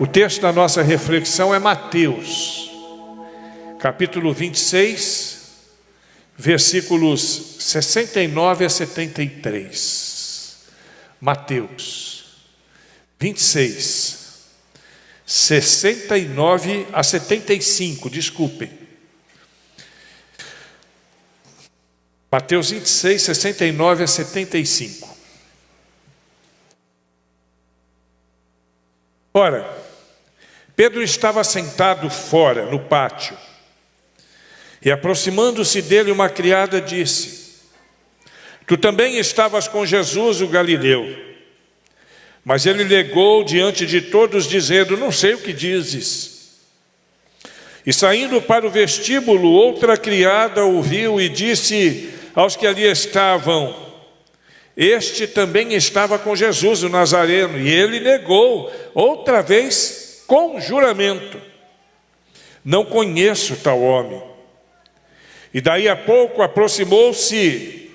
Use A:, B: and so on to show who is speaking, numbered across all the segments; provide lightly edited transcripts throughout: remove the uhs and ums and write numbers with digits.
A: O texto da nossa reflexão é Mateus, capítulo 26, versículos 69 a 73. Mateus 26, 69 a 75, desculpem. Mateus 26, 69 a 75. Ora, Pedro estava sentado fora, no pátio, e aproximando-se dele uma criada disse: Tu também estavas com Jesus o Galileu. Mas ele negou diante de todos, dizendo: Não sei o que dizes. E saindo para o vestíbulo, outra criada ouviu e disse aos que ali estavam: Este também estava com Jesus o Nazareno. E ele negou outra vez com juramento: Não conheço tal homem. E daí a pouco aproximou-se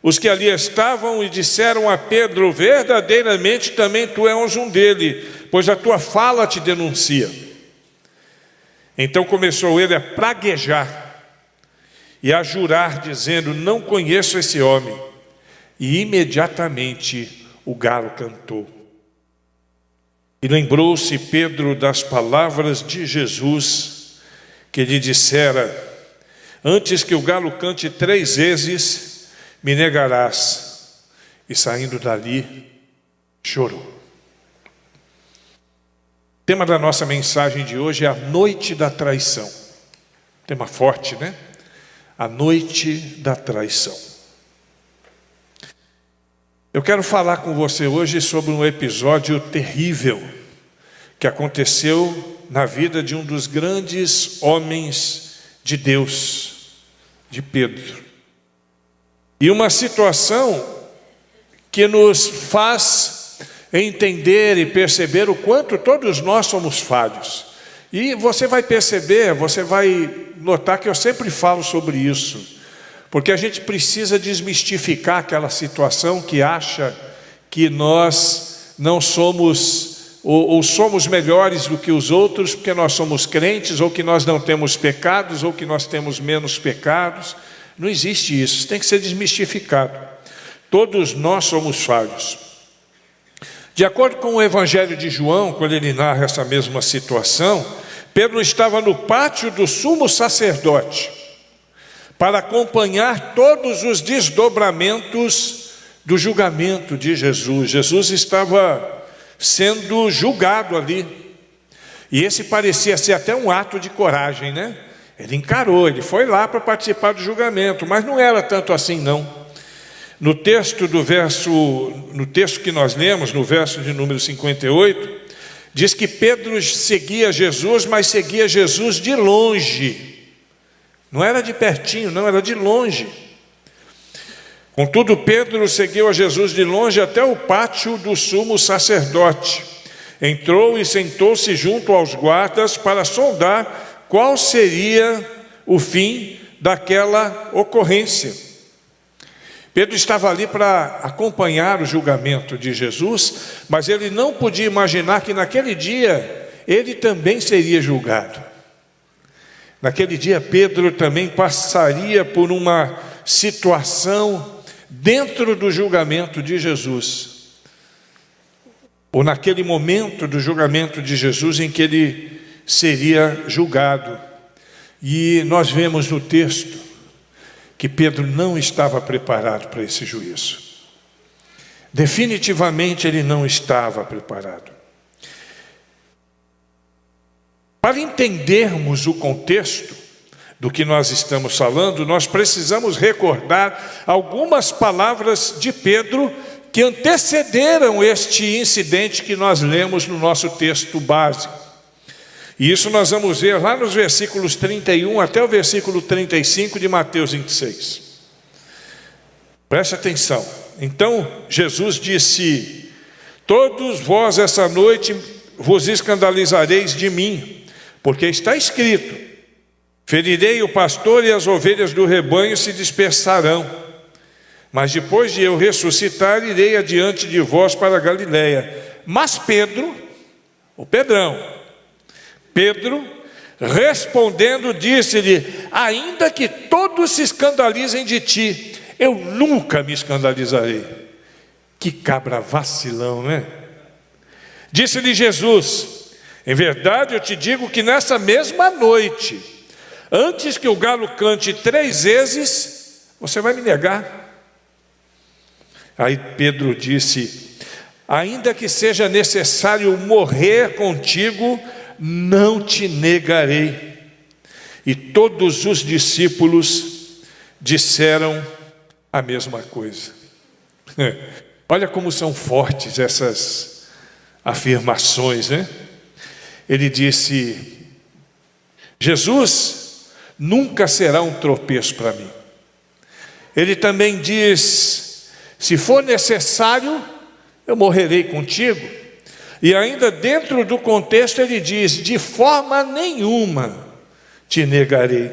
A: os que ali estavam e disseram a Pedro: Verdadeiramente também tu és um dele, pois a tua fala te denuncia. Então começou ele a praguejar e a jurar, dizendo: Não conheço esse homem. E imediatamente o galo cantou. E lembrou-se Pedro das palavras de Jesus, que lhe dissera: Antes que o galo cante 3 vezes, me negarás. E saindo dali, chorou. O tema da nossa mensagem de hoje é a noite da traição. Tema forte, né? A noite da traição. Eu quero falar com você hoje sobre um episódio terrível que aconteceu na vida de um dos grandes homens de Deus, de Pedro. E uma situação que nos faz entender e perceber o quanto todos nós somos falhos. E você vai perceber, você vai notar que eu sempre falo sobre isso. Porque a gente precisa desmistificar aquela situação que acha que nós não somos, ou somos melhores do que os outros, porque nós somos crentes, ou que nós não temos pecados, ou que nós temos menos pecados. Não existe isso, isso tem que ser desmistificado. Todos nós somos falhos. De acordo com o Evangelho de João, quando ele narra essa mesma situação, Pedro estava no pátio do sumo sacerdote, para acompanhar todos os desdobramentos do julgamento de Jesus. Jesus estava sendo julgado ali. E esse parecia ser até um ato de coragem, né? Ele encarou, ele foi lá para participar do julgamento, mas não era tanto assim, não. No texto que nós lemos, no verso de número 58, diz que Pedro seguia Jesus, mas seguia Jesus de longe. Não era de pertinho, não, era de longe. Contudo, Pedro seguiu a Jesus de longe até o pátio do sumo sacerdote. Entrou e sentou-se junto aos guardas para sondar qual seria o fim daquela ocorrência. Pedro estava ali para acompanhar o julgamento de Jesus, mas ele não podia imaginar que naquele dia ele também seria julgado. Naquele dia, Pedro também passaria por uma situação dentro do julgamento de Jesus. Ou naquele momento do julgamento de Jesus em que ele seria julgado. E nós vemos no texto que Pedro não estava preparado para esse juízo. Definitivamente ele não estava preparado. Para entendermos o contexto do que nós estamos falando, nós precisamos recordar algumas palavras de Pedro que antecederam este incidente que nós lemos no nosso texto básico. E isso nós vamos ver lá nos versículos 31 até o versículo 35 de Mateus 26. Preste atenção. Então Jesus disse: Todos vós essa noite vos escandalizareis de mim, porque está escrito: Ferirei o pastor e as ovelhas do rebanho se dispersarão. Mas depois de eu ressuscitar, irei adiante de vós para a Galiléia. Mas Pedro, o Pedrão. Pedro, respondendo, disse-lhe: ainda que todos se escandalizem de ti, eu nunca me escandalizarei. Que cabra vacilão, né? Disse-lhe Jesus: em verdade eu te digo que nessa mesma noite, antes que o galo cante 3 vezes, você vai me negar. Aí Pedro disse: ainda que seja necessário morrer contigo, não te negarei. E todos os discípulos disseram a mesma coisa. Olha como são fortes essas afirmações, né? Ele disse: Jesus nunca será um tropeço para mim. Ele também diz: se for necessário, eu morrerei contigo. E ainda dentro do contexto ele diz: de forma nenhuma te negarei.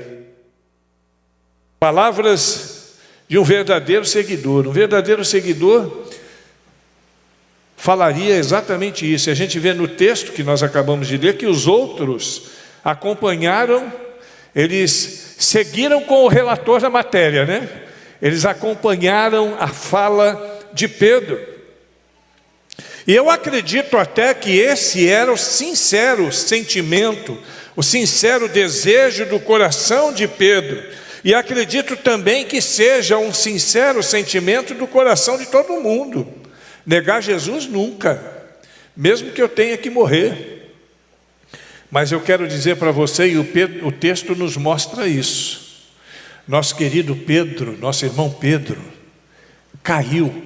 A: Palavras de um verdadeiro seguidor. Um verdadeiro seguidor falaria exatamente isso. A gente vê no texto que nós acabamos de ler que os outros acompanharam, eles seguiram com o relator da matéria, né? Eles acompanharam a fala de Pedro. E eu acredito até que esse era o sincero sentimento, o sincero desejo do coração de Pedro. E acredito também que seja um sincero sentimento do coração de todo mundo. Negar Jesus nunca, mesmo que eu tenha que morrer. Mas eu quero dizer para você, e o texto nos mostra isso. Nosso querido Pedro, nosso irmão Pedro, caiu.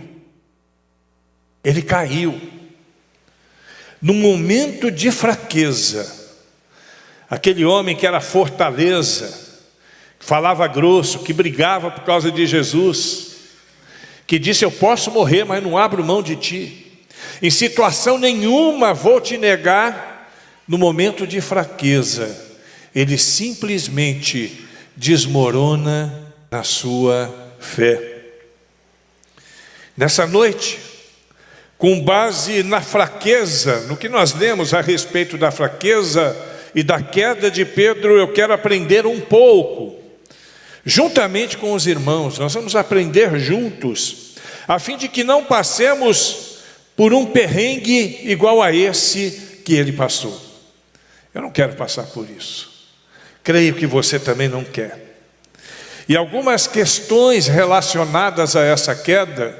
A: Ele caiu. Num momento de fraqueza. Aquele homem que era fortaleza, que falava grosso, que brigava por causa de Jesus, que disse: eu posso morrer, mas não abro mão de ti. Em situação nenhuma vou te negar. No momento de fraqueza, ele simplesmente desmorona na sua fé. Nessa noite, com base na fraqueza, no que nós lemos a respeito da fraqueza e da queda de Pedro, eu quero aprender um pouco. Juntamente com os irmãos, nós vamos aprender juntos, a fim de que não passemos por um perrengue igual a esse que ele passou. Eu não quero passar por isso. Creio que você também não quer. E algumas questões relacionadas a essa queda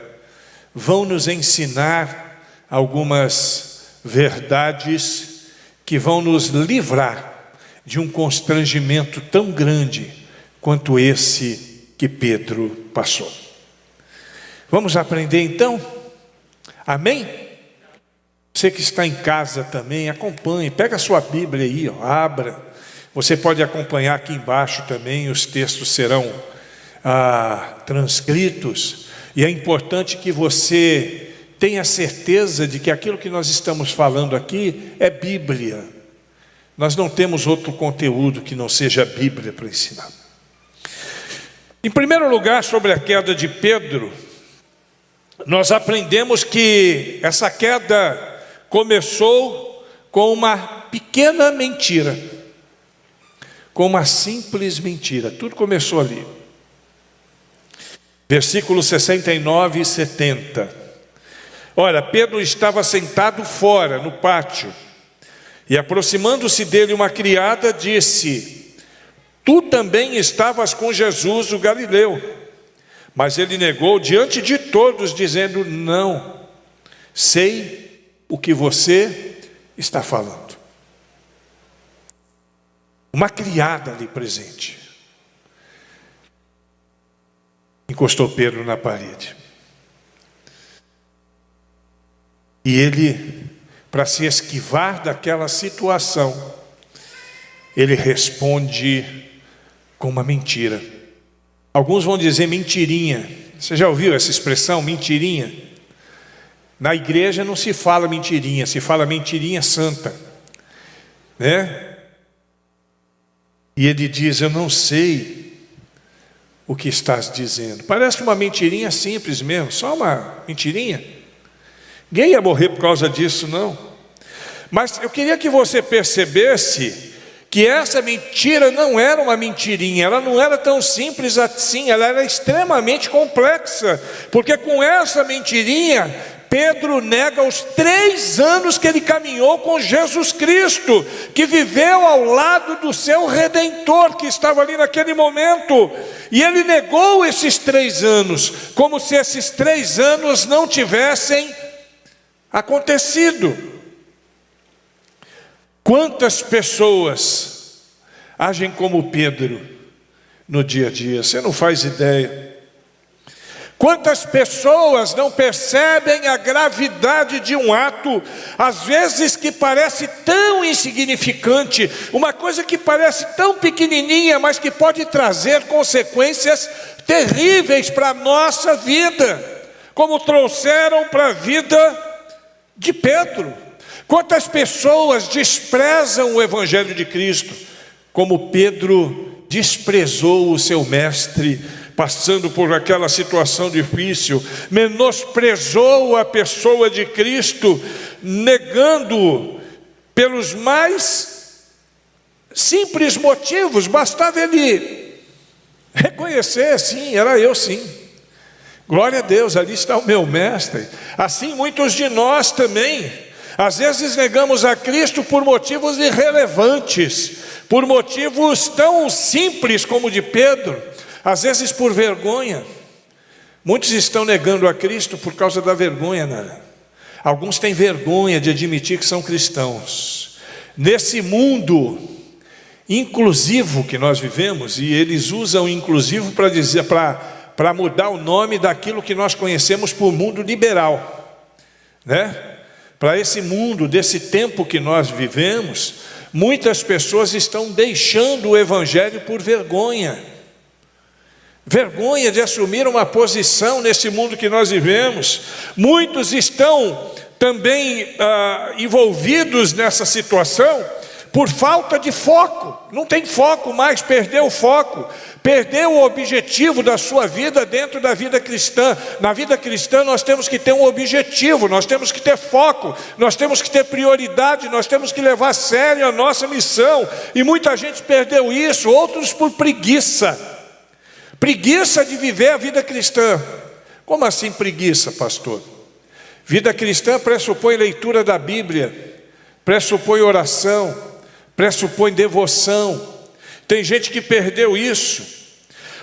A: vão nos ensinar algumas verdades que vão nos livrar de um constrangimento tão grande quanto esse que Pedro passou. Vamos aprender então? Amém? Você que está em casa também, acompanhe, pega a sua Bíblia aí, abra. Você pode acompanhar aqui embaixo também, os textos serão transcritos. E é importante que você tenha certeza de que aquilo que nós estamos falando aqui é Bíblia. Nós não temos outro conteúdo que não seja Bíblia para ensinar. Em primeiro lugar, sobre a queda de Pedro, nós aprendemos que essa queda começou com uma pequena mentira, com uma simples mentira. Tudo começou ali. Versículos 69 e 70. Ora, Pedro estava sentado fora, no pátio, e aproximando-se dele uma criada, disse: tu também estavas com Jesus, o Galileu. Mas ele negou diante de todos, dizendo: não, sei o que você está falando. Uma criada ali presente encostou Pedro na parede. E ele, para se esquivar daquela situação, ele responde com uma mentira. Alguns vão dizer mentirinha. Você já ouviu essa expressão, mentirinha? Na igreja não se fala mentirinha, se fala mentirinha santa, né? E ele diz: eu não sei o que estás dizendo. Parece uma mentirinha simples mesmo, só uma mentirinha. Ninguém ia morrer por causa disso, não. Mas eu queria que você percebesse que essa mentira não era uma mentirinha, ela não era tão simples assim, ela era extremamente complexa, porque com essa mentirinha, Pedro nega os 3 anos que ele caminhou com Jesus Cristo, que viveu ao lado do seu Redentor, que estava ali naquele momento, e ele negou esses 3 anos, como se esses 3 anos não tivessem acontecido. Quantas pessoas agem como Pedro no dia a dia? Você não faz ideia. Quantas pessoas não percebem a gravidade de um ato, às vezes que parece tão insignificante, uma coisa que parece tão pequenininha, mas que pode trazer consequências terríveis para a nossa vida, como trouxeram para a vida de Pedro. Quantas pessoas desprezam o Evangelho de Cristo, como Pedro desprezou o seu mestre, passando por aquela situação difícil, menosprezou a pessoa de Cristo, negando pelos mais simples motivos, bastava ele reconhecer, sim, era eu sim. Glória a Deus, ali está o meu mestre. Assim muitos de nós também. Às vezes negamos a Cristo por motivos irrelevantes, por motivos tão simples como o de Pedro, às vezes por vergonha. Muitos estão negando a Cristo por causa da vergonha, né? Alguns têm vergonha de admitir que são cristãos. Nesse mundo inclusivo que nós vivemos, e eles usam inclusivo para dizer, para mudar o nome daquilo que nós conhecemos por mundo liberal, né? Para esse mundo, desse tempo que nós vivemos, muitas pessoas estão deixando o Evangelho por vergonha. Vergonha de assumir uma posição nesse mundo que nós vivemos. Muitos estão também envolvidos nessa situação por falta de foco. Não tem foco mais, perdeu o foco. Perdeu o objetivo da sua vida dentro da vida cristã. Na vida cristã nós temos que ter um objetivo, nós temos que ter foco, nós temos que ter prioridade, nós temos que levar a sério a nossa missão. E muita gente perdeu isso, outros por preguiça. Preguiça de viver a vida cristã. Como assim preguiça, pastor? Vida cristã pressupõe leitura da Bíblia, pressupõe oração, pressupõe devoção. Tem gente que perdeu isso.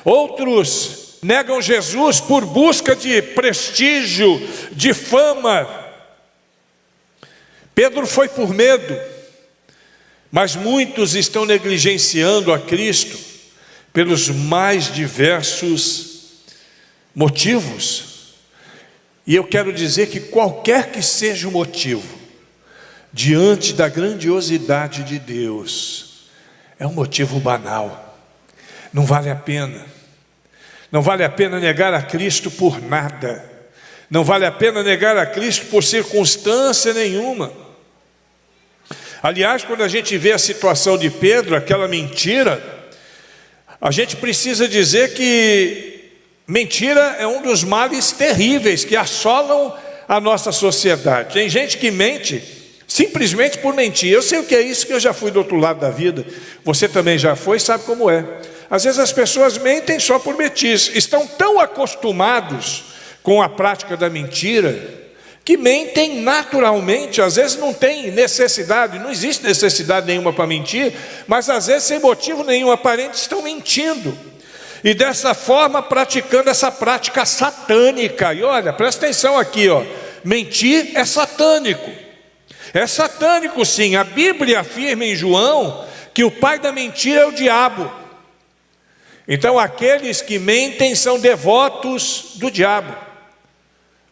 A: Outros negam Jesus por busca de prestígio, de fama. Pedro foi por medo, mas muitos estão negligenciando a Cristo pelos mais diversos motivos. E eu quero dizer que qualquer que seja o motivo, diante da grandiosidade de Deus, é um motivo banal. Não vale a pena. Não vale a pena negar a Cristo por nada. Não vale a pena negar a Cristo por circunstância nenhuma. Aliás, quando a gente vê a situação de Pedro, aquela mentira, a gente precisa dizer que mentira é um dos males terríveis que assolam a nossa sociedade. Tem gente que mente simplesmente por mentir. Eu sei o que é isso, que eu já fui do outro lado da vida. Você também já foi, sabe como é. Às vezes as pessoas mentem só por mentir. Estão tão acostumados com a prática da mentira que mentem naturalmente. Às vezes não tem necessidade, não existe necessidade nenhuma para mentir, mas às vezes sem motivo nenhum aparente estão mentindo. E dessa forma praticando essa prática satânica. E olha, presta atenção aqui, ó. Mentir é satânico. É satânico sim. A Bíblia afirma em João que o pai da mentira é o diabo. Então aqueles que mentem são devotos do diabo,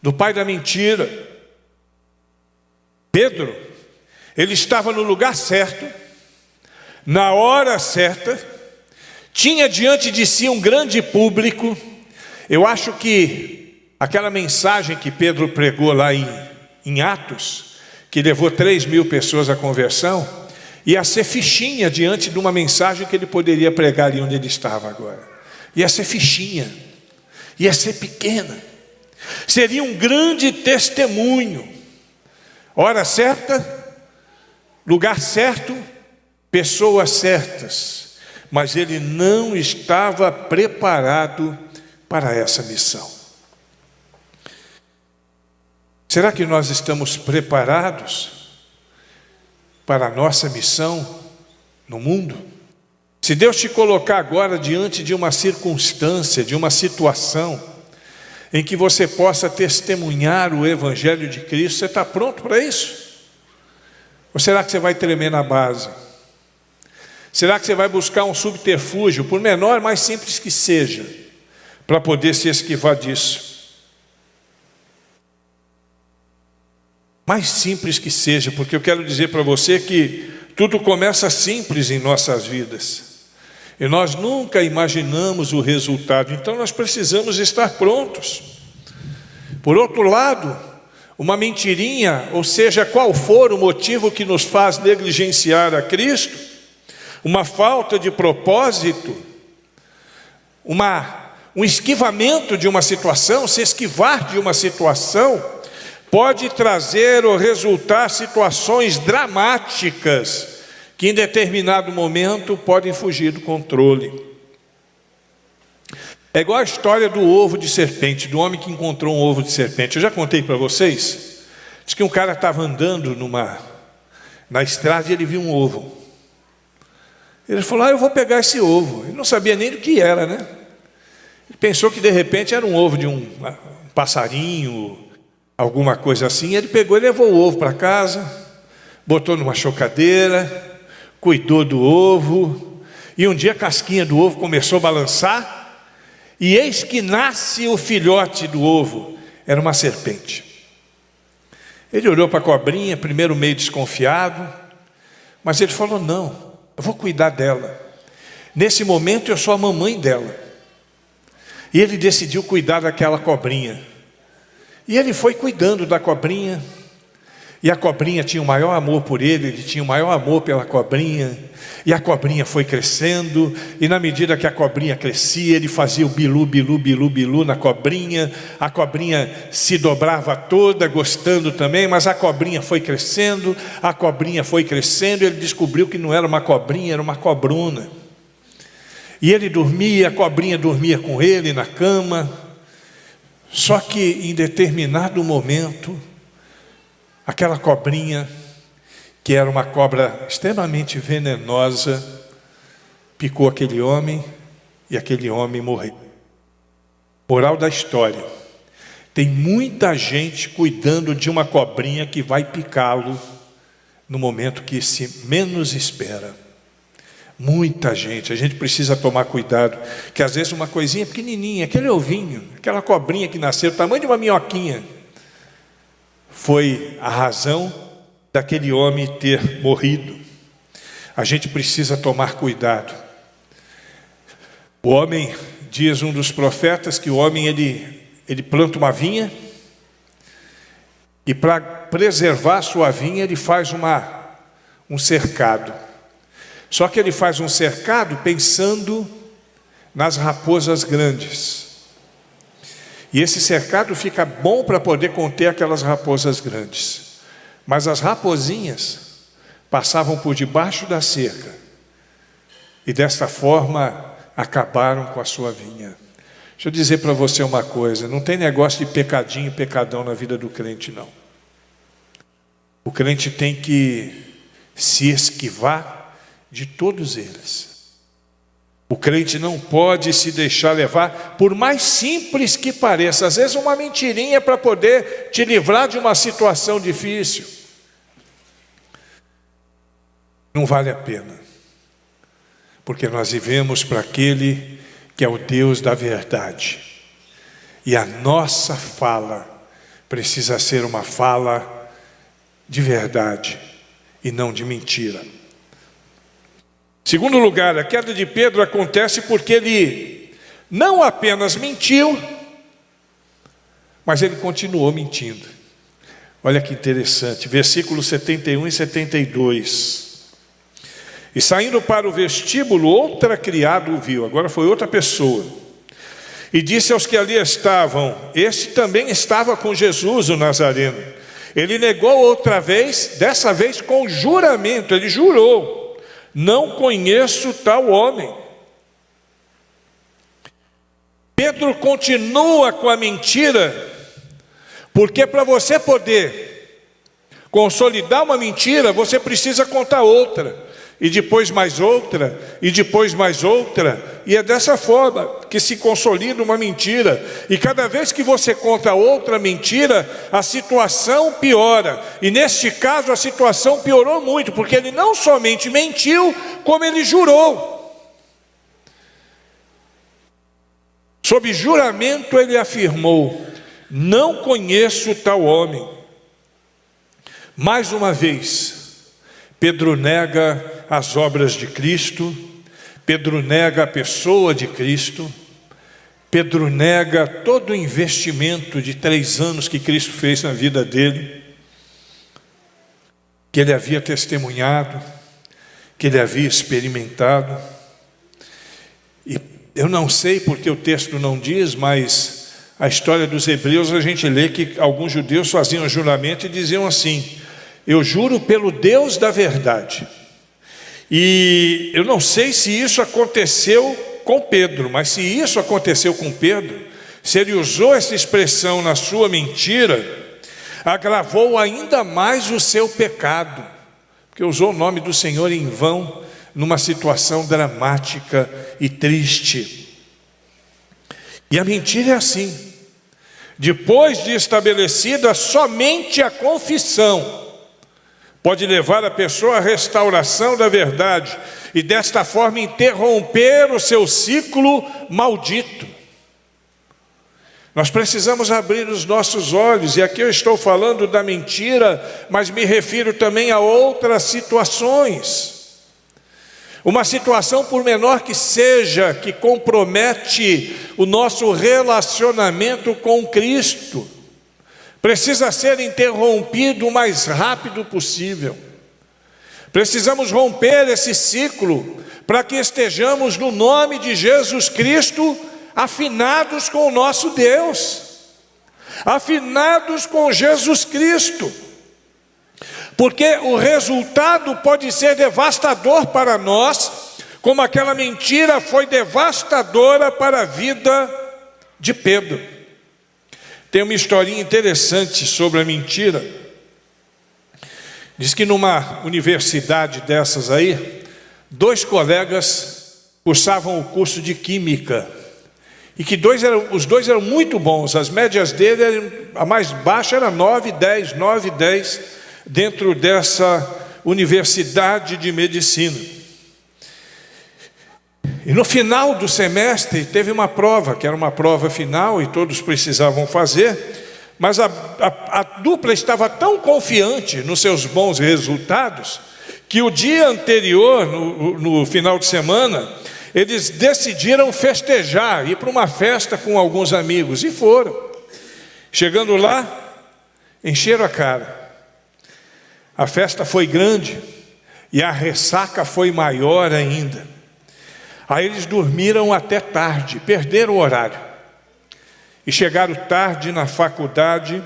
A: do pai da mentira. Pedro, ele estava no lugar certo, na hora certa, tinha diante de si um grande público. Eu acho que aquela mensagem que Pedro pregou lá em Atos, que levou 3.000 pessoas à conversão, ia ser fichinha diante de uma mensagem que ele poderia pregar ali onde ele estava agora. Ia ser fichinha, ia ser pequena, seria um grande testemunho. Hora certa, lugar certo, pessoas certas, mas ele não estava preparado para essa missão. Será que nós estamos preparados para a nossa missão no mundo? Se Deus te colocar agora diante de uma circunstância, de uma situação em que você possa testemunhar o Evangelho de Cristo, você está pronto para isso? Ou será que você vai tremer na base? Será que você vai buscar um subterfúgio, por menor, mais simples que seja, para poder se esquivar disso? Mais simples que seja, porque eu quero dizer para você que tudo começa simples em nossas vidas. E nós nunca imaginamos o resultado, então nós precisamos estar prontos. Por outro lado, uma mentirinha, ou seja, qual for o motivo que nos faz negligenciar a Cristo, uma falta de propósito, um esquivamento de uma situação, se esquivar de uma situação, pode trazer ou resultar situações dramáticas, que em determinado momento podem fugir do controle. É igual a história do ovo de serpente, do homem que encontrou um ovo de serpente. Eu já contei para vocês. Diz que um cara estava andando na estrada e ele viu um ovo. Ele falou, eu vou pegar esse ovo. Ele não sabia nem do que era, né? Ele pensou que de repente era um ovo de um passarinho, alguma coisa assim. Ele pegou e levou o ovo para casa, botou numa chocadeira, cuidou do ovo, e um dia a casquinha do ovo começou a balançar, e eis que nasce o filhote do ovo, era uma serpente. Ele olhou para a cobrinha, primeiro meio desconfiado, mas ele falou, não, eu vou cuidar dela. Nesse momento eu sou a mamãe dela. E ele decidiu cuidar daquela cobrinha. E ele foi cuidando da cobrinha, e a cobrinha tinha o maior amor por ele, ele tinha o maior amor pela cobrinha, e a cobrinha foi crescendo, e na medida que a cobrinha crescia, ele fazia o bilu, bilu, bilu, bilu na cobrinha, a cobrinha se dobrava toda, gostando também, mas a cobrinha foi crescendo, e ele descobriu que não era uma cobrinha, era uma cobrona. E ele dormia, a cobrinha dormia com ele na cama, só que em determinado momento, aquela cobrinha, que era uma cobra extremamente venenosa, picou aquele homem e aquele homem morreu. Moral da história: tem muita gente cuidando de uma cobrinha que vai picá-lo no momento que se menos espera. Muita gente, a gente precisa tomar cuidado, que às vezes uma coisinha pequenininha, aquele ovinho, aquela cobrinha que nasceu, o tamanho de uma minhoquinha, foi a razão daquele homem ter morrido. A gente precisa tomar cuidado. O homem, diz um dos profetas, que o homem ele planta uma vinha, e para preservar a sua vinha ele faz um cercado. Só que ele faz um cercado pensando nas raposas grandes. E esse cercado fica bom para poder conter aquelas raposas grandes. Mas as raposinhas passavam por debaixo da cerca. E desta forma acabaram com a sua vinha. Deixa eu dizer para você uma coisa. Não tem negócio de pecadinho e pecadão na vida do crente, não. O crente tem que se esquivar de todos eles. O crente não pode se deixar levar, por mais simples que pareça, às vezes uma mentirinha para poder te livrar de uma situação difícil. Não vale a pena, porque nós vivemos para aquele que é o Deus da verdade, e a nossa fala precisa ser uma fala de verdade e não de mentira. Segundo lugar, a queda de Pedro acontece porque ele não apenas mentiu, mas ele continuou mentindo. Olha que interessante, versículos 71 e 72. E saindo para o vestíbulo, outra criada o viu, agora foi outra pessoa, e disse aos que ali estavam: este também estava com Jesus o Nazareno. Ele negou outra vez, dessa vez com juramento, ele jurou: não conheço tal homem. Pedro continua com a mentira, porque para você poder consolidar uma mentira, você precisa contar outra, e depois mais outra, e depois mais outra, e é dessa forma que se consolida uma mentira. E cada vez que você conta outra mentira, a situação piora, e neste caso a situação piorou muito, porque ele não somente mentiu, como ele jurou. Sob juramento ele afirmou: não conheço tal homem. Mais uma vez, Pedro nega as obras de Cristo, Pedro nega a pessoa de Cristo, Pedro nega todo o investimento de 3 anos que Cristo fez na vida dele, que ele havia testemunhado, que ele havia experimentado. E eu não sei porque o texto não diz, mas a história dos hebreus a gente lê que alguns judeus faziam juramento e diziam assim: eu juro pelo Deus da verdade. E eu não sei se isso aconteceu com Pedro, mas se isso aconteceu com Pedro, se ele usou essa expressão na sua mentira, agravou ainda mais o seu pecado, porque usou o nome do Senhor em vão, numa situação dramática e triste. E a mentira é assim: depois de estabelecida, somente a confissão pode levar a pessoa à restauração da verdade e desta forma interromper o seu ciclo maldito. Nós precisamos abrir os nossos olhos, e aqui eu estou falando da mentira, mas me refiro também a outras situações. Uma situação, por menor que seja, que compromete o nosso relacionamento com Cristo, precisa ser interrompido o mais rápido possível. Precisamos romper esse ciclo para que estejamos, no nome de Jesus Cristo, afinados com o nosso Deus, afinados com Jesus Cristo. Porque o resultado pode ser devastador para nós, como aquela mentira foi devastadora para a vida de Pedro. Tem uma historinha interessante sobre a mentira. Diz que numa universidade dessas aí, 2 colegas cursavam o curso de Química, e que os dois eram muito bons. As médias dele, a mais baixa era 9,10, 9,10, dentro dessa universidade de medicina. E no final do semestre teve uma prova, que era uma prova final e todos precisavam fazer, mas a dupla estava tão confiante nos seus bons resultados, que o dia anterior, no final de semana, eles decidiram festejar, ir para uma festa com alguns amigos, e foram. Chegando lá, encheram a cara. A festa foi grande e a ressaca foi maior ainda. Aí eles dormiram até tarde, perderam o horário, e chegaram tarde na faculdade,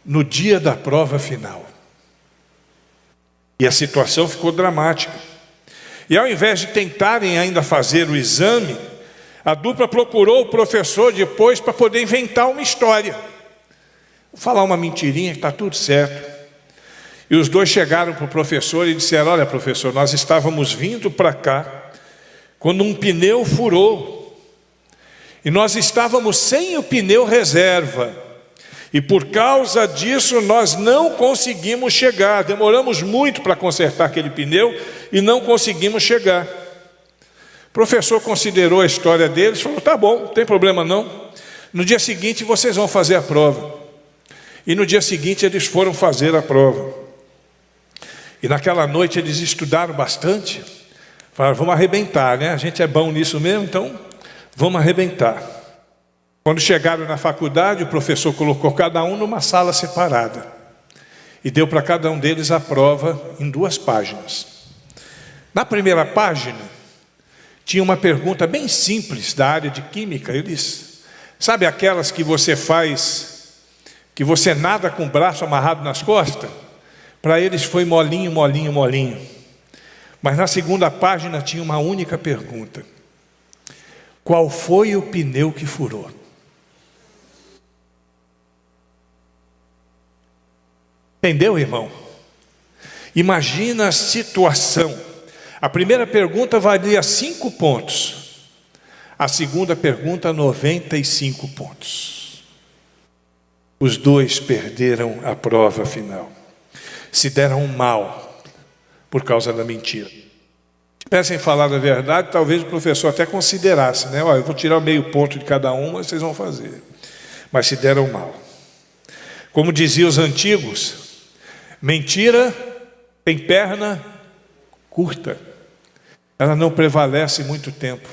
A: no dia da prova final. E a situação ficou dramática. E ao invés de tentarem ainda fazer o exame, a dupla procurou o professor depois para poder inventar uma história. Vou falar uma mentirinha que está tudo certo. E os dois chegaram para o professor e disseram: olha, professor, nós estávamos vindo para cá quando um pneu furou, e nós estávamos sem o pneu reserva, e por causa disso nós não conseguimos chegar, demoramos muito para consertar aquele pneu e não conseguimos chegar. O professor considerou a história deles e falou: tá bom, não tem problema não, no dia seguinte vocês vão fazer a prova. E no dia seguinte eles foram fazer a prova. E naquela noite eles estudaram bastante, falaram: vamos arrebentar, né? A gente é bom nisso mesmo, então vamos arrebentar. Quando chegaram na faculdade, o professor colocou cada um numa sala separada e deu para cada um deles a prova em 2 páginas. Na primeira página tinha uma pergunta bem simples da área de química. Eles, sabe aquelas que você faz que você nada com o braço amarrado nas costas, para eles foi molinho, molinho, molinho. Mas na segunda página tinha uma única pergunta: qual foi o pneu que furou? Entendeu, irmão? Imagina a situação. A primeira pergunta valia 5 pontos. A segunda pergunta, 95 pontos. Os dois perderam a prova final. Se deram mal por causa da mentira. Se tivessem falado a verdade, talvez o professor até considerasse, né? Olha, eu vou tirar meio ponto de cada uma, vocês vão fazer. Mas se deram mal. Como diziam os antigos, mentira tem perna curta. Ela não prevalece muito tempo.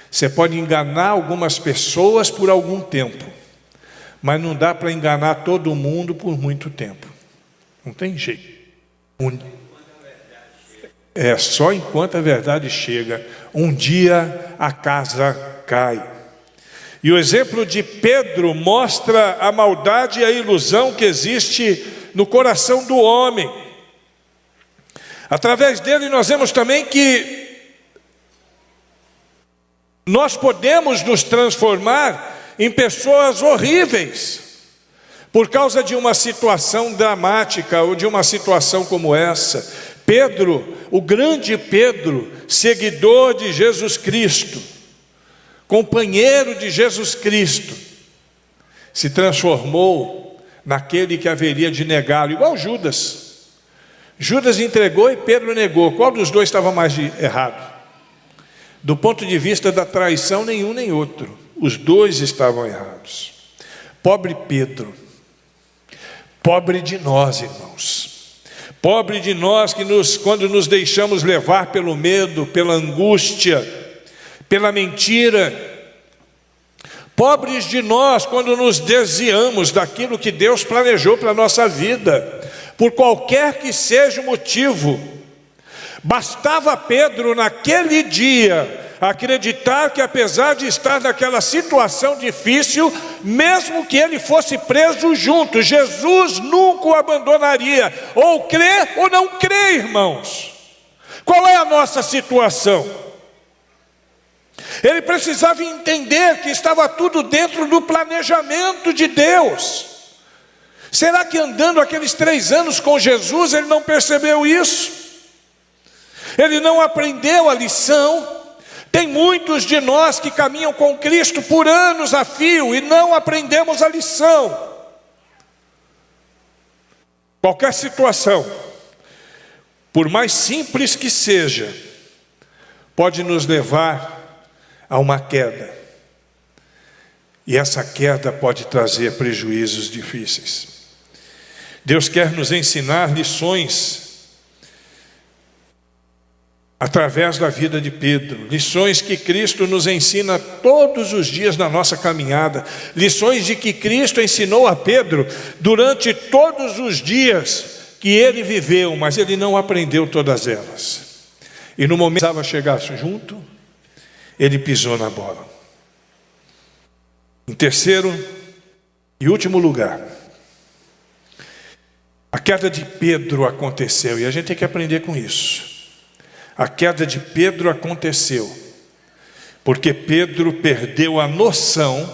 A: Você pode enganar algumas pessoas por algum tempo, mas não dá para enganar todo mundo por muito tempo. Não tem jeito. É só enquanto a verdade chega. Um dia a casa cai. E o exemplo de Pedro mostra a maldade e a ilusão que existe no coração do homem. Através dele nós vemos também que nós podemos nos transformar em pessoas horríveis por causa de uma situação dramática ou de uma situação como essa. Pedro, o grande Pedro, seguidor de Jesus Cristo, companheiro de Jesus Cristo, se transformou naquele que haveria de negá-lo, igual Judas. Judas entregou e Pedro negou. Qual dos dois estava mais errado? Do ponto de vista da traição, nenhum nem outro. Os dois estavam errados. Pobre Pedro. Pobre de nós, irmãos. Pobre de nós que quando nos deixamos levar pelo medo, pela angústia, pela mentira. Pobres de nós quando nos desviamos daquilo que Deus planejou para a nossa vida, por qualquer que seja o motivo. Bastava Pedro naquele dia acreditar que, apesar de estar naquela situação difícil, mesmo que ele fosse preso junto, Jesus nunca o abandonaria. Ou crê ou não crê, irmãos. Qual é a nossa situação? Ele precisava entender que estava tudo dentro do planejamento de Deus. Será que andando aqueles 3 anos com Jesus ele não percebeu isso? Ele não aprendeu a lição? Tem muitos de nós que caminham com Cristo por anos a fio e não aprendemos a lição. Qualquer situação, por mais simples que seja, pode nos levar a uma queda. E essa queda pode trazer prejuízos difíceis. Deus quer nos ensinar lições através da vida de Pedro, lições que Cristo nos ensina todos os dias na nossa caminhada, lições de que Cristo ensinou a Pedro durante todos os dias que ele viveu, mas ele não aprendeu todas elas. E no momento que precisava chegar junto, ele pisou na bola. Em terceiro e último lugar, a queda de Pedro aconteceu, e a gente tem que aprender com isso. A queda de Pedro aconteceu porque Pedro perdeu a noção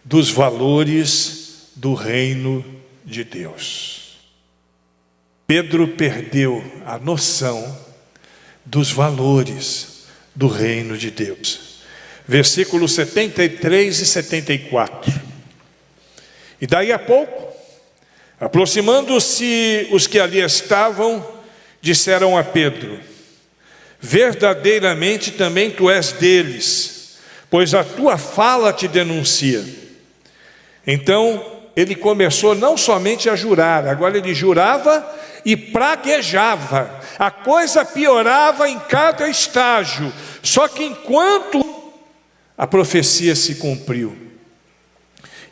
A: dos valores do reino de Deus. Pedro perdeu a noção dos valores do reino de Deus. Versículos 73 e 74. E daí a pouco, aproximando-se os que ali estavam, disseram a Pedro: verdadeiramente também tu és deles, pois a tua fala te denuncia. Então ele começou não somente a jurar, agora ele jurava e praguejava. A coisa piorava em cada estágio. Só que enquanto a profecia se cumpriu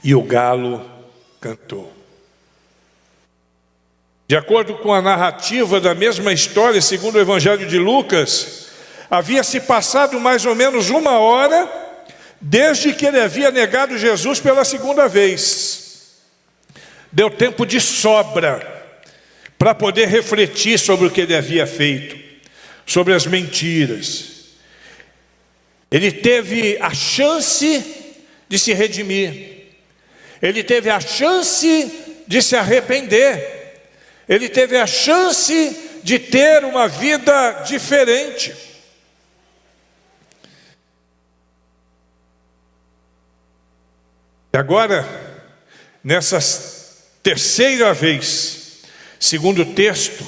A: e o galo cantou. De acordo com a narrativa da mesma história, segundo o Evangelho de Lucas, havia se passado mais ou menos 1 hora desde que ele havia negado Jesus pela segunda vez. deu tempo de sobra para poder refletir sobre o que ele havia feito, sobre as mentiras. Ele teve a chance de se redimir, ele teve a chance de se arrepender, ele teve a chance de ter uma vida diferente. E agora, nessa terceira vez, segundo o texto,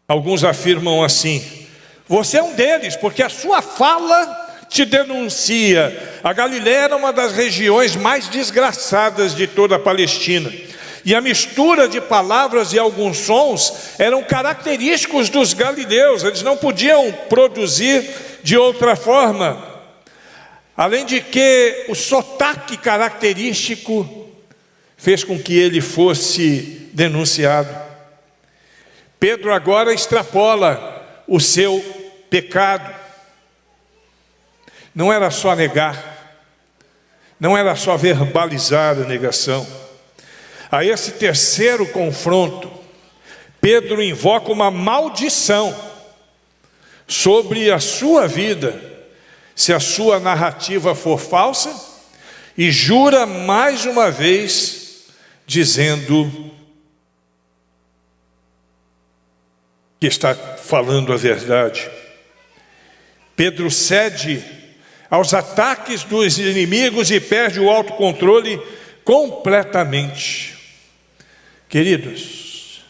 A: alguns afirmam assim: você é um deles, porque a sua fala te denuncia. A Galileia era uma das regiões mais desgraçadas de toda a Palestina, e a mistura de palavras e alguns sons eram característicos dos galileus, eles não podiam produzir de outra forma. Além de que o sotaque característico fez com que ele fosse denunciado. Pedro agora extrapola o seu pecado. Não era só negar, não era só verbalizar a negação. A esse terceiro confronto, Pedro invoca uma maldição sobre a sua vida, se a sua narrativa for falsa, e jura mais uma vez, dizendo que está falando a verdade. Pedro cede aos ataques dos inimigos e perde o autocontrole completamente. Queridos,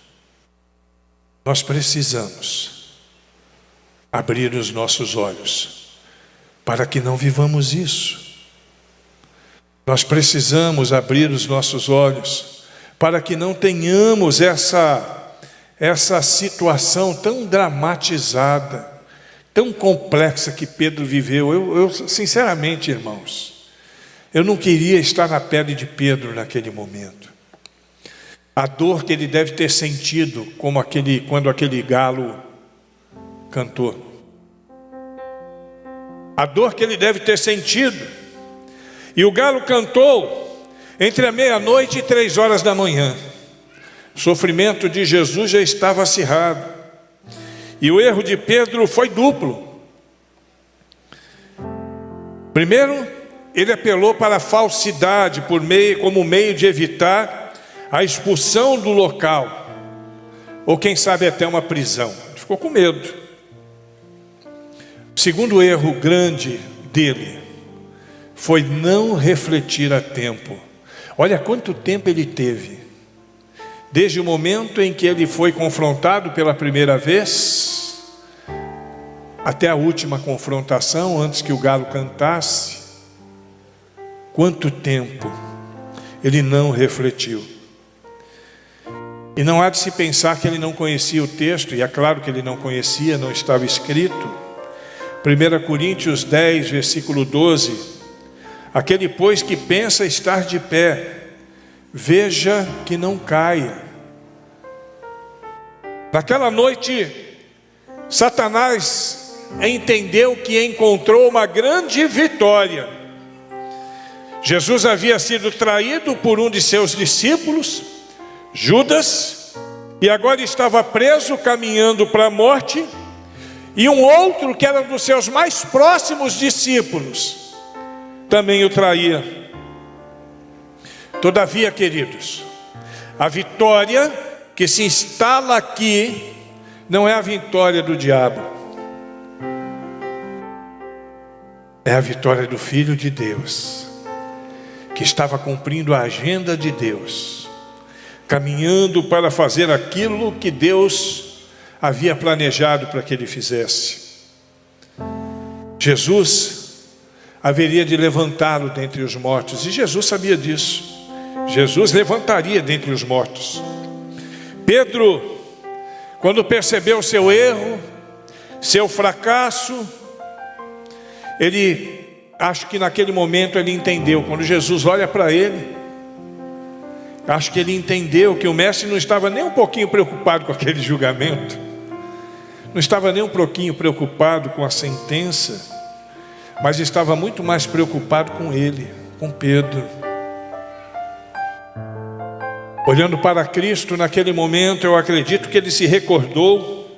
A: nós precisamos abrir os nossos olhos para que não vivamos isso. Nós precisamos abrir os nossos olhos para que não tenhamos essa situação tão dramatizada, tão complexa que Pedro viveu. Eu sinceramente, irmãos, eu não queria estar na pele de Pedro naquele momento. A dor que ele deve ter sentido quando aquele galo cantou. A dor que ele deve ter sentido. E o galo cantou entre a meia-noite e 3 horas da manhã. O sofrimento de Jesus já estava acirrado. E o erro de Pedro foi duplo. Primeiro, ele apelou para a falsidade como meio de evitar a expulsão do local, ou quem sabe até uma prisão. Ele ficou com medo. O segundo erro grande dele foi não refletir a tempo. Olha quanto tempo ele teve, desde o momento em que ele foi confrontado pela primeira vez, até a última confrontação, antes que o galo cantasse. Quanto tempo ele não refletiu. E não há de se pensar que ele não conhecia o texto, e é claro que ele não conhecia, não estava escrito. 1 Coríntios 10, versículo 12: aquele, pois, que pensa estar de pé, veja que não caia. Naquela noite, Satanás entendeu que encontrou uma grande vitória. Jesus havia sido traído por um de seus discípulos, Judas, e agora estava preso, caminhando para a morte. E um outro, que era um dos seus mais próximos discípulos, também o traía. Todavia, queridos, a vitória que se instala aqui não é a vitória do diabo, é a vitória do Filho de Deus, que estava cumprindo a agenda de Deus, caminhando para fazer aquilo que Deus havia planejado para que ele fizesse. Jesus haveria de levantá-lo dentre os mortos, e Jesus sabia disso. Jesus levantaria dentre os mortos. Pedro, quando percebeu seu erro, seu fracasso, acho que naquele momento ele entendeu. Quando Jesus olha para ele, acho que ele entendeu que o mestre não estava nem um pouquinho preocupado com aquele julgamento, não estava nem um pouquinho preocupado com a sentença, mas estava muito mais preocupado com ele, com Pedro. Olhando para Cristo naquele momento, eu acredito que ele se recordou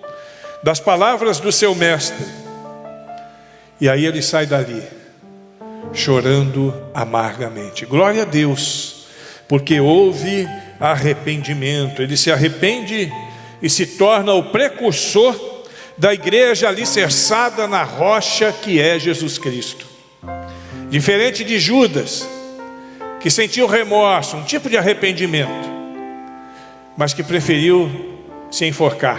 A: das palavras do seu mestre. E aí ele sai dali, chorando amargamente. Glória a Deus, porque houve arrependimento. Ele se arrepende e se torna o precursor da igreja alicerçada na rocha que é Jesus Cristo. Diferente de Judas, que sentiu remorso, um tipo de arrependimento, mas que preferiu se enforcar,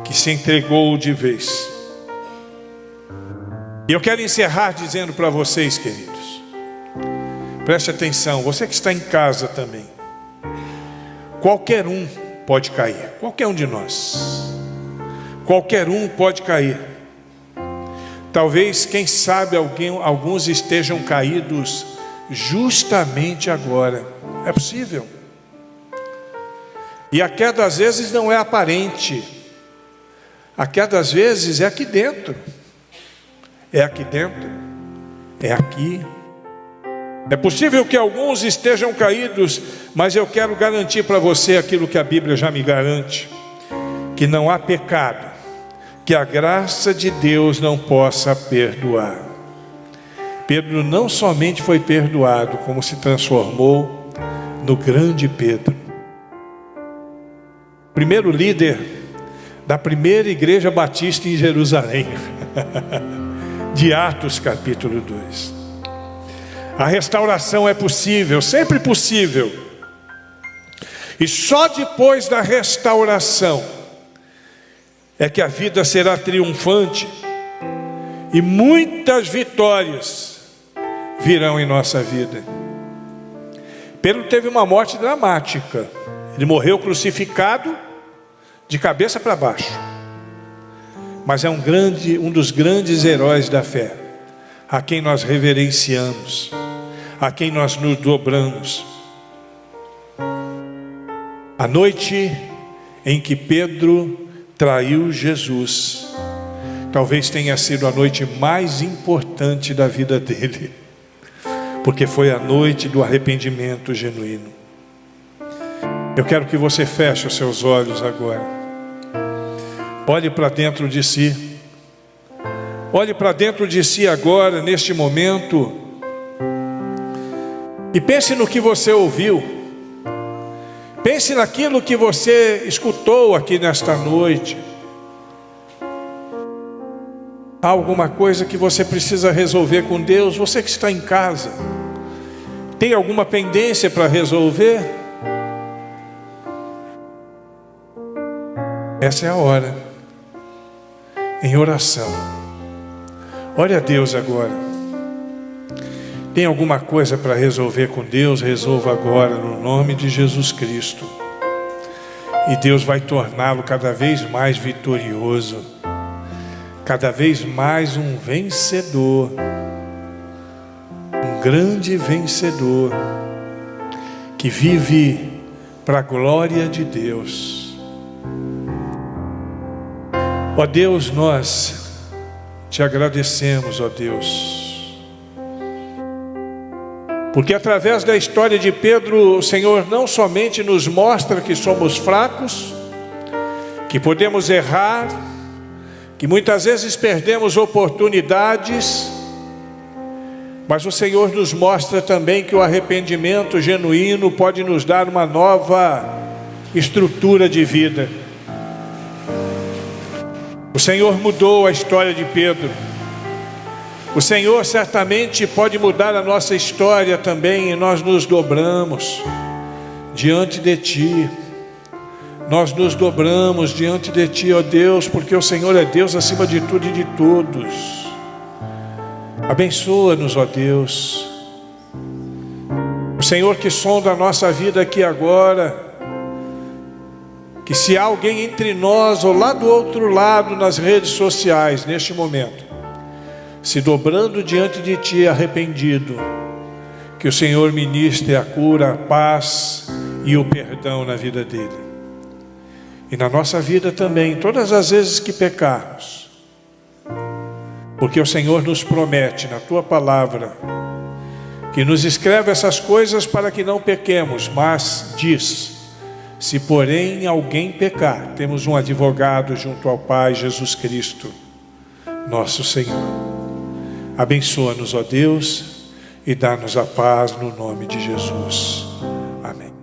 A: que se entregou de vez. E eu quero encerrar dizendo para vocês, queridos, preste atenção, você que está em casa também, qualquer um pode cair, qualquer um de nós, qualquer um pode cair. Talvez, quem sabe, alguns estejam caídos justamente agora. É possível. E a queda às vezes não é aparente. A queda às vezes é aqui dentro. É aqui dentro. É aqui. É possível que alguns estejam caídos, mas eu quero garantir para você aquilo que a Bíblia já me garante: que não há pecado que a graça de Deus não possa perdoar. Pedro não somente foi perdoado, como se transformou no grande Pedro, primeiro líder da primeira igreja batista em Jerusalém, de Atos capítulo 2. A restauração é possível, sempre possível, e só depois da restauração é que a vida será triunfante e muitas vitórias virão em nossa vida. Pedro teve uma morte dramática. Ele morreu crucificado de cabeça para baixo. Mas é um dos grandes heróis da fé, a quem nós reverenciamos, a quem nós nos dobramos. A noite em que Pedro traiu Jesus, talvez tenha sido a noite mais importante da vida dele, porque foi a noite do arrependimento genuíno. Eu quero que você feche os seus olhos agora. Olhe para dentro de si. Olhe para dentro de si agora, neste momento, e pense no que você ouviu. Pense naquilo que você escutou aqui nesta noite. Há alguma coisa que você precisa resolver com Deus? Você que está em casa, tem alguma pendência para resolver? Essa é a hora, em oração. Ore a Deus agora. Tem alguma coisa para resolver com Deus? Resolva agora, no nome de Jesus Cristo. E Deus vai torná-lo cada vez mais vitorioso, cada vez mais um vencedor, um grande vencedor, que vive para a glória de Deus. Ó Deus, nós te agradecemos, ó Deus, porque através da história de Pedro, o Senhor não somente nos mostra que somos fracos, que podemos errar, que muitas vezes perdemos oportunidades, mas o Senhor nos mostra também que o arrependimento genuíno pode nos dar uma nova estrutura de vida. O Senhor mudou a história de Pedro. O Senhor certamente pode mudar a nossa história também, e nós nos dobramos diante de Ti. Nós nos dobramos diante de Ti, ó Deus, porque o Senhor é Deus acima de tudo e de todos. Abençoa-nos, ó Deus. O Senhor que sonda a nossa vida aqui agora, que se há alguém entre nós ou lá do outro lado nas redes sociais, neste momento, se dobrando diante de Ti arrependido, que o Senhor ministre a cura, a paz e o perdão na vida dele. E na nossa vida também, todas as vezes que pecarmos, porque o Senhor nos promete na Tua palavra que nos escreve essas coisas para que não pequemos, mas diz: se porém alguém pecar, temos um advogado junto ao Pai, Jesus Cristo, nosso Senhor. Abençoa-nos, ó Deus, e dá-nos a paz no nome de Jesus. Amém.